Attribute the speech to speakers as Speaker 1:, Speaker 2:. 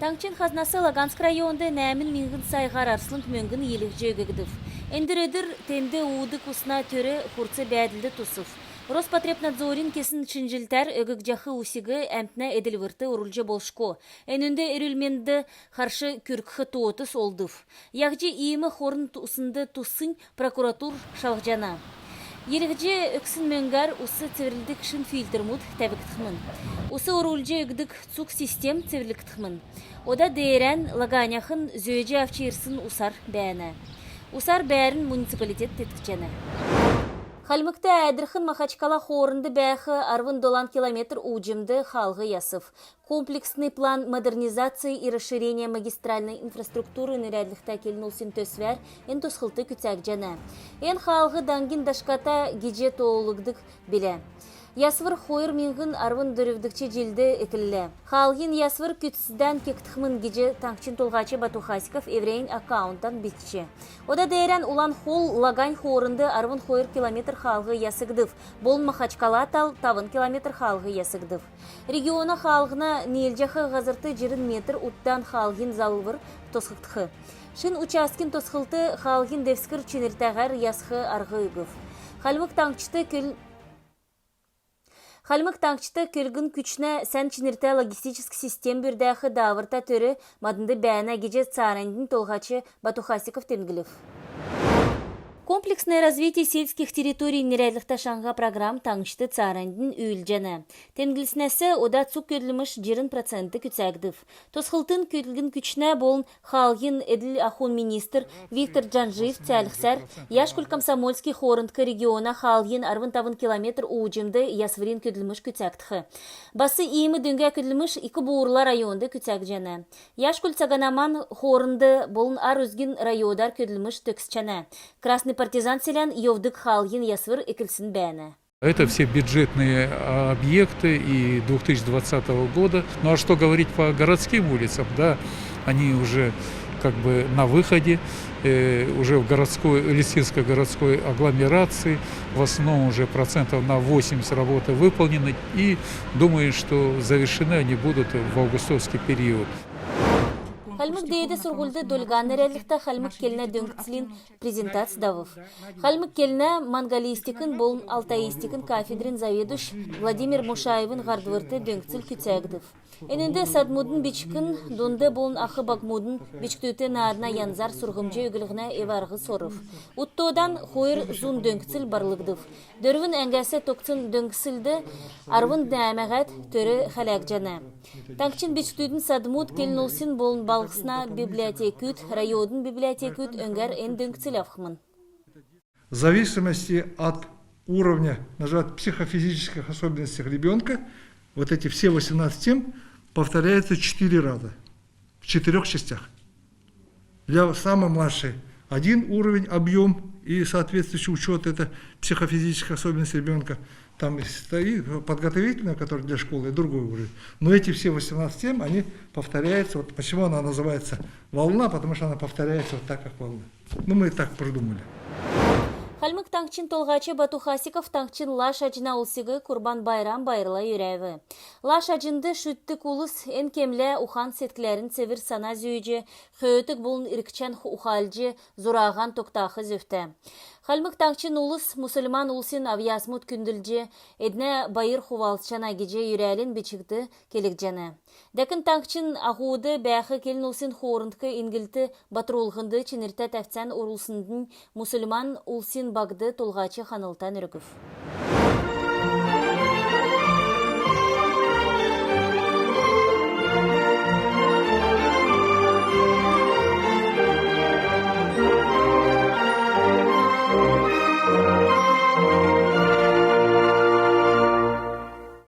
Speaker 1: Таңчын хазнасы Лаганск районында нәмін мингін сайғар арслын мөңгін елік жөгігдів. Эндір-өдір тенді уыдық усына төрі хурцы бәділді тусыв. Роспотребнадзорин кесін чинжилтар өгік жақы усигі әмтіне эділвірті урулжы болшко. Әнінде үрілменді қаршы күркхы туотыс олдыв. Яғжы иімі хорын усынды тусын прокуратур шалғжана. Елігже өксін мөңгар усы цивилдік шын фильтрмуд тәбіктіхмін. Усы урулжы өгдік цук систем цивиліктіхмін. Ода дейрен лаганяхын зөйжі авчирсын усар бәні. Усар бәрін муниципалитет теткічені. Халмыкта әдірхін Махачкала хорынды бәхі арвын долан километр уджимды халғы ясыв. Комплексный план модернизации и расширения магистральной инфраструктуры нерядлықта келінулсин төсвер ен тосқылты күтәк жана. Ен халғы дангин дашката геже тоолыгдық біле. Ясвыр хойыр мингін арвын дөрівдікче желді екілі. Халгин ясвыр күтсізден кектіхмін геже таңчын толғачы Батухасиков еврейн аккаунттан бітче. Ода дейрен улан хол лагань хорынды арвын хойыр километр халғы ясыгдыв. Болын Махачкала тал тавын километр халғы ясыгдыв. Региона халғына неелжақы ғазырты жирін метр уттан халгин залвыр тосқықтықы. Шын участкин тосқылты халгин девскір ченіртәғар ясқы арғы үгів. Халмык таңчыты көлгін күчіне сән чинірті логистический систем бүрдәқі давырта төрі мадынды бәна геже царандин толғачы Батухасиков тенгілів. Комплексное развитие сельских территорий нерядлықта шаңға программ таңшты царандин үйілжені. Тенгіліснәсі ода цук көділіміш 20% күтсәгдів. Тосқылтын көділгін күчіне болын халгин әділ ахун министр Виктор Джанжиев цәліқсәр, Яшкүл комсомольский хорындқы региона халгин арвын тавын километр уыжымды ясвырин көділіміш күтсәгдіқі. Басы иімі дөңге көділіміш 2 буырла районды күтсәгдіжені. Яшкүл цаганаман хорынды болын ар өзгін райодар көділіміш төксчәні. Красный партизан селян йовдык халгин ясвыр экельсин бәні.
Speaker 2: Это все бюджетные объекты и 2020 года. Ну а что говорить по городским улицам, да, они уже как бы на выходе, уже в городской, Лисинской городской агломерации, в основном уже процентов на 80 работы выполнены, и думаю, что завершены они будут в августовский период.
Speaker 1: Халмык дейді сұрғылды дөлған нерелікті халмык келіне дөңгітсілін презентация давыв. Халмык келіне монголистикін болын алтаистикін кафедрин заведуш Владимир Мушаевын ғардвырты дөңгітсіл күтсәгдів. Энінде садмудын бичкін донды болын ақы бакмудын бичктөті наадына янзар сұрғымжы өгілігіне еварғы сорыв. Уттодан хойыр зун дөңгітсіл барлығдыв. Дөрвін әңгәсі тоқсын дөңгісілді арвын дәмәғәт төрі хәләк жана. Таңчын бичктөтін садмуд келін олсын болын балғысына библиотекют, райодын библиотекют өңгәр эн дөңгітсіл авқымын.
Speaker 3: В зависимости от уровня, от психофизических особенностей ребенка, вот эти все 18 тем повторяются 4 раза, в 4 частях. Для самой младшей 1 уровень, объем и соответствующий учет, это психофизических особенностей ребенка. Там стоит подготовительная, которая для школы, и другой уровень. Но эти все 18 тем, они повторяются. Вот почему она называется волна, потому что она повторяется вот так, как волна. Ну, мы так придумали.
Speaker 1: Халмык таңчын толғачы Батухасиков таңчын лаш ажына олсығы Курбан Байрам байырла үйрәві. Лаш ажынды шүттік улыс ен кемлі ухан сеткілерін севір сана зүйджі, хөөтік болын иркчен ухалжы зұраған тоқтақы зөфті. Халмык таңчын улыс мұсылман улсын авиясмут күнділжі, әдіне байыр хувалчана геже үйрәлін бечікті келік жаны. Дәкін таңчын ағуды бәқі келін улсын хорындқы ингілті батырулғынды ченірті тәфтсән урулсындың мұсылман улсын bagdı tolğaçı xanıltan ürgüf.